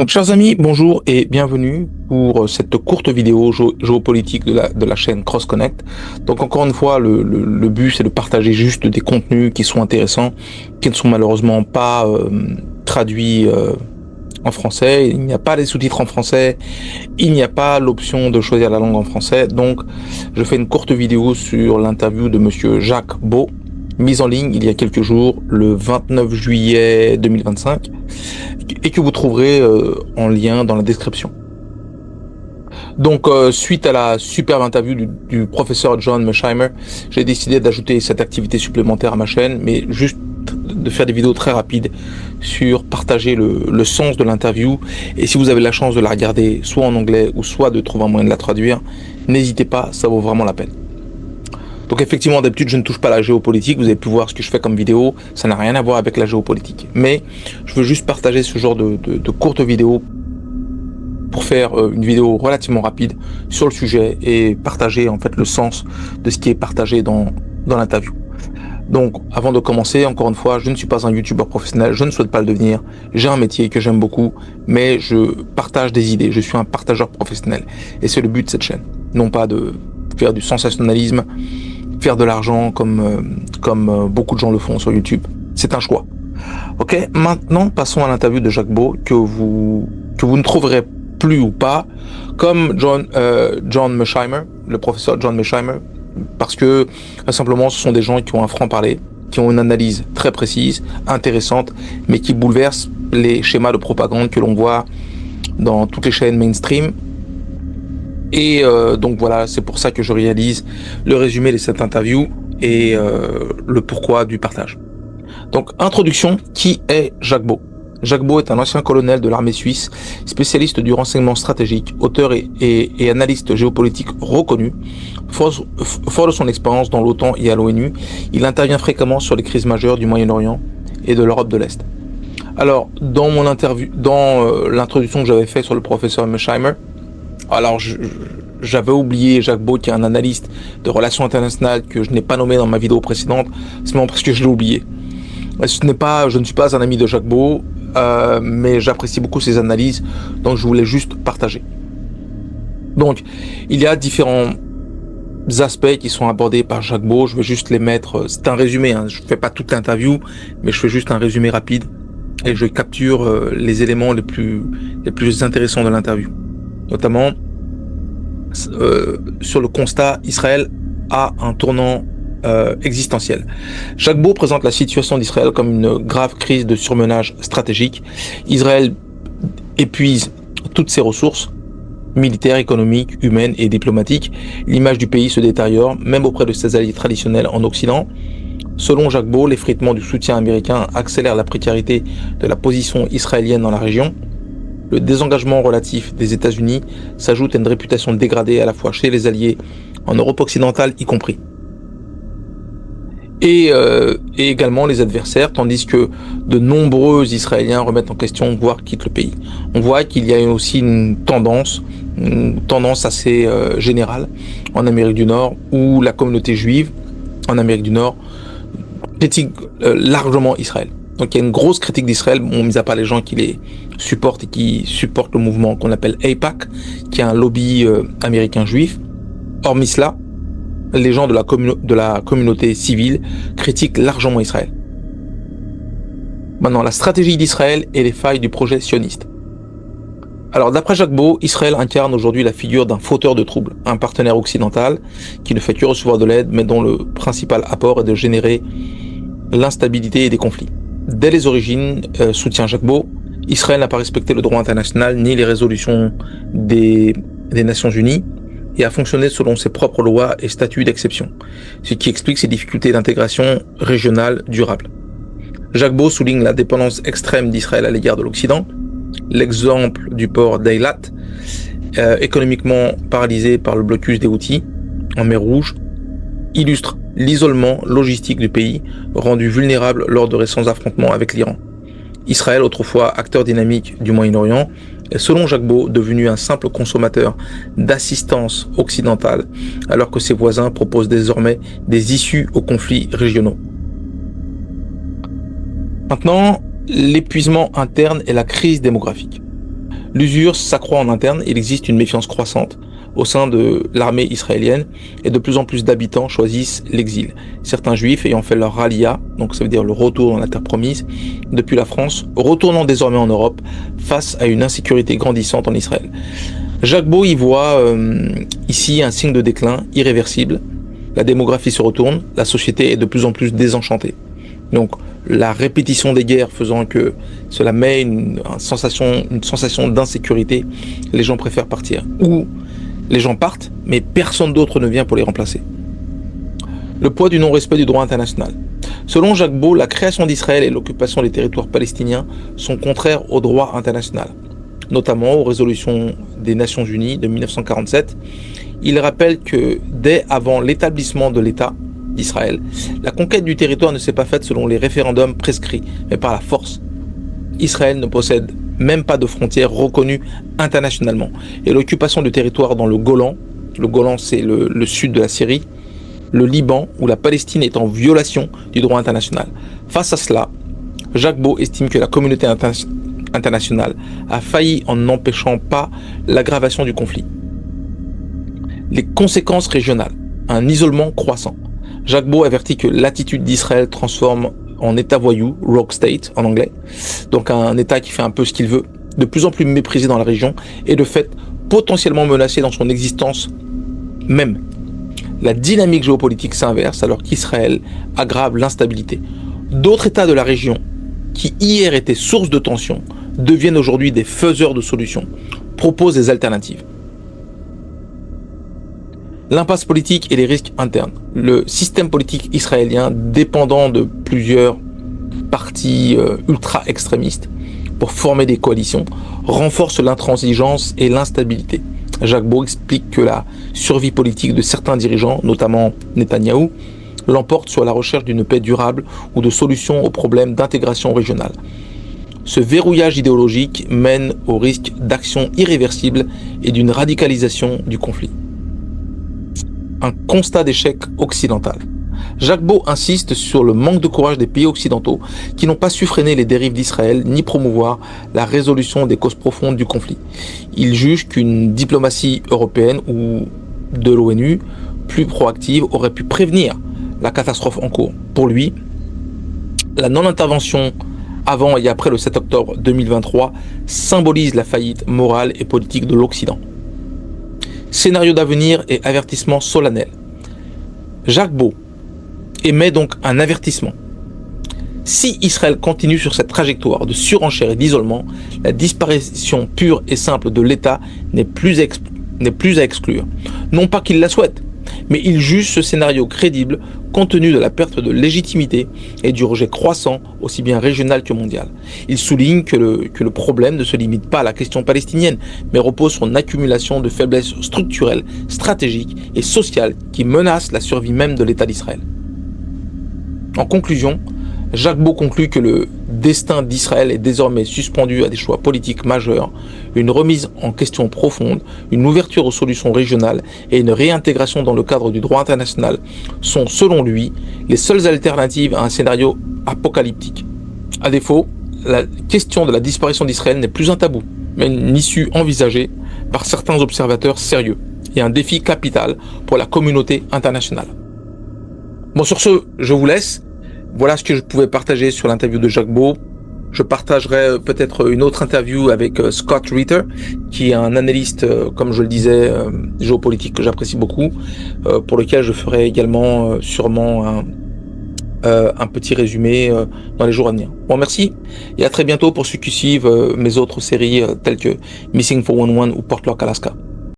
Donc, chers amis, bonjour et bienvenue pour cette courte vidéo géopolitique de la chaîne Cross Connect. Donc, encore une fois, le but, c'est de partager juste des contenus qui sont intéressants, qui ne sont malheureusement pas traduits en français. Il n'y a pas les sous-titres en français, il n'y a pas l'option de choisir la langue en français. Donc, je fais une courte vidéo sur l'interview de monsieur Jacques Beau, mise en ligne il y a quelques jours, le 29 juillet 2025, et que vous trouverez en lien dans la description. Donc, suite à la superbe interview du professeur John Mearsheimer, j'ai décidé d'ajouter cette activité supplémentaire à ma chaîne, mais juste de faire des vidéos très rapides sur partager le sens de l'interview. Et si vous avez la chance de la regarder soit en anglais ou soit de trouver un moyen de la traduire, n'hésitez pas, ça vaut vraiment la peine. Donc effectivement, d'habitude, je ne touche pas à la géopolitique. Vous avez pu voir ce que je fais comme vidéo. Ça n'a rien à voir avec la géopolitique. Mais je veux juste partager ce genre de courtes vidéos pour faire une vidéo relativement rapide sur le sujet et partager en fait le sens de ce qui est partagé dans l'interview. Donc, avant de commencer, encore une fois, je ne suis pas un youtubeur professionnel. Je ne souhaite pas le devenir. J'ai un métier que j'aime beaucoup, mais je partage des idées. Je suis un partageur professionnel. Et c'est le but de cette chaîne. Non pas de faire du sensationnalisme, faire de l'argent comme beaucoup de gens le font sur YouTube. C'est un choix. Ok, maintenant passons à l'interview de Jacques Beau que vous ne trouverez plus ou pas, comme John Mearsheimer, le professeur John Mearsheimer, parce que simplement ce sont des gens qui ont un franc-parler, qui ont une analyse très précise, intéressante, mais qui bouleversent les schémas de propagande que l'on voit dans toutes les chaînes mainstream. Et donc voilà, c'est pour ça que je réalise le résumé de cette interview et le pourquoi du partage. Donc, introduction, qui est Jacques Beau? Jacques Beau est un ancien colonel de l'armée suisse, spécialiste du renseignement stratégique, auteur et analyste géopolitique reconnu. Fort de son expérience dans l'OTAN et à l'ONU, il intervient fréquemment sur les crises majeures du Moyen-Orient et de l'Europe de l'Est. Alors, dans mon interview, dans l'introduction que j'avais faite sur le professeur Mearsheimer, alors j'avais oublié Jacques Beau, qui est un analyste de relations internationales que je n'ai pas nommé dans ma vidéo précédente, simplement parce que je l'ai oublié. Je ne suis pas un ami de Jacques Beau, mais j'apprécie beaucoup ses analyses, donc je voulais juste partager. Donc, il y a différents aspects qui sont abordés par Jacques Beau, je vais juste les mettre, c'est un résumé, hein, je ne fais pas toute l'interview, mais je fais juste un résumé rapide, et je capture les éléments les plus intéressants de l'interview. Notamment, sur le constat, Israël a un tournant existentiel. Jacques Beau présente la situation d'Israël comme une grave crise de surmenage stratégique. Israël épuise toutes ses ressources militaires, économiques, humaines et diplomatiques. L'image du pays se détériore, même auprès de ses alliés traditionnels en Occident. Selon Jacques Beau, l'effritement du soutien américain accélère la précarité de la position israélienne dans la région. Le désengagement relatif des États-Unis s'ajoute à une réputation dégradée à la fois chez les alliés, en Europe occidentale y compris, et également les adversaires, tandis que de nombreux Israéliens remettent en question, voire quittent le pays. On voit qu'il y a aussi une tendance assez générale en Amérique du Nord, où la communauté juive en Amérique du Nord critique largement Israël. Donc il y a une grosse critique d'Israël, bon, mis à part les gens qui les supportent et qui supportent le mouvement qu'on appelle AIPAC, qui est un lobby américain juif. Hormis cela, les gens de la communauté civile critiquent largement Israël. Maintenant, la stratégie d'Israël et les failles du projet sioniste. Alors, d'après Jacques Beau, Israël incarne aujourd'hui la figure d'un fauteur de troubles, un partenaire occidental qui ne fait que recevoir de l'aide, mais dont le principal apport est de générer l'instabilité et des conflits. Dès les origines, soutient Jacques Beau, Israël n'a pas respecté le droit international ni les résolutions des Nations Unies et a fonctionné selon ses propres lois et statuts d'exception, ce qui explique ses difficultés d'intégration régionale durable. Jacques Beau souligne la dépendance extrême d'Israël à l'égard de l'Occident. L'exemple du port d'Eilat, économiquement paralysé par le blocus des Houthis en mer Rouge, illustre l'isolement logistique du pays, rendu vulnérable lors de récents affrontements avec l'Iran. Israël, autrefois acteur dynamique du Moyen-Orient, est selon Jacques Beau devenu un simple consommateur d'assistance occidentale, alors que ses voisins proposent désormais des issues aux conflits régionaux. Maintenant, l'épuisement interne et la crise démographique. L'usure s'accroît en interne, il existe une méfiance croissante au sein de l'armée israélienne et de plus en plus d'habitants choisissent l'exil. Certains juifs ayant fait leur rallia, donc ça veut dire le retour dans la terre promise, depuis la France, retournant désormais en Europe face à une insécurité grandissante en Israël. Jacques Beau y voit ici un signe de déclin irréversible. La démographie se retourne, la société est de plus en plus désenchantée. Donc la répétition des guerres faisant que cela met une sensation d'insécurité, les gens préfèrent partir. Ou les gens partent, mais personne d'autre ne vient pour les remplacer. Le poids du non-respect du droit international. Selon Jacques Beau, la création d'Israël et l'occupation des territoires palestiniens sont contraires au droit international, notamment aux résolutions des Nations Unies de 1947. Il rappelle que dès avant l'établissement de l'État d'Israël, la conquête du territoire ne s'est pas faite selon les référendums prescrits, mais par la force. Israël ne possède même pas de frontières reconnues internationalement. Et l'occupation du territoire dans le Golan c'est le sud de la Syrie, le Liban ou la Palestine est en violation du droit international. Face à cela, Jacques Beau estime que la communauté internationale a failli en n'empêchant pas l'aggravation du conflit. Les conséquences régionales, un isolement croissant. Jacques Beau avertit que l'attitude d'Israël transforme en état voyou, rogue state en anglais, donc un état qui fait un peu ce qu'il veut, de plus en plus méprisé dans la région et de fait potentiellement menacé dans son existence même. La dynamique géopolitique s'inverse alors qu'Israël aggrave l'instabilité. D'autres États de la région qui hier étaient source de tensions deviennent aujourd'hui des faiseurs de solutions, proposent des alternatives. L'impasse politique et les risques internes. Le système politique israélien, dépendant de plusieurs partis ultra-extrémistes pour former des coalitions, renforce l'intransigeance et l'instabilité. Jacques Beau explique que la survie politique de certains dirigeants, notamment Netanyahou, l'emporte sur la recherche d'une paix durable ou de solutions aux problèmes d'intégration régionale. Ce verrouillage idéologique mène au risque d'actions irréversibles et d'une radicalisation du conflit. Un constat d'échec occidental. Jacques Beau insiste sur le manque de courage des pays occidentaux qui n'ont pas su freiner les dérives d'Israël ni promouvoir la résolution des causes profondes du conflit. Il juge qu'une diplomatie européenne ou de l'ONU plus proactive aurait pu prévenir la catastrophe en cours. Pour lui, la non-intervention avant et après le 7 octobre 2023 symbolise la faillite morale et politique de l'Occident. Scénario d'avenir et avertissement solennel. Jacques Beau émet donc un avertissement. Si Israël continue sur cette trajectoire de surenchère et d'isolement, la disparition pure et simple de l'État n'est plus à exclure. Non pas qu'il la souhaite, mais il juge ce scénario crédible compte tenu de la perte de légitimité et du rejet croissant aussi bien régional que mondial. Il souligne que le problème ne se limite pas à la question palestinienne, mais repose sur une accumulation de faiblesses structurelles, stratégiques et sociales qui menacent la survie même de l'État d'Israël. En conclusion, Jacques Beau conclut que le destin d'Israël est désormais suspendu à des choix politiques majeurs, une remise en question profonde, une ouverture aux solutions régionales et une réintégration dans le cadre du droit international sont, selon lui, les seules alternatives à un scénario apocalyptique. À défaut, la question de la disparition d'Israël n'est plus un tabou, mais une issue envisagée par certains observateurs sérieux et un défi capital pour la communauté internationale. Bon, sur ce, je vous laisse. Voilà ce que je pouvais partager sur l'interview de Jacques Beau. Je partagerai peut-être une autre interview avec Scott Ritter, qui est un analyste, comme je le disais, géopolitique que j'apprécie beaucoup, pour lequel je ferai également sûrement un petit résumé dans les jours à venir. Bon, merci et à très bientôt pour ceux qui suivent mes autres séries telles que Missing 411 ou Port Clark, Alaska.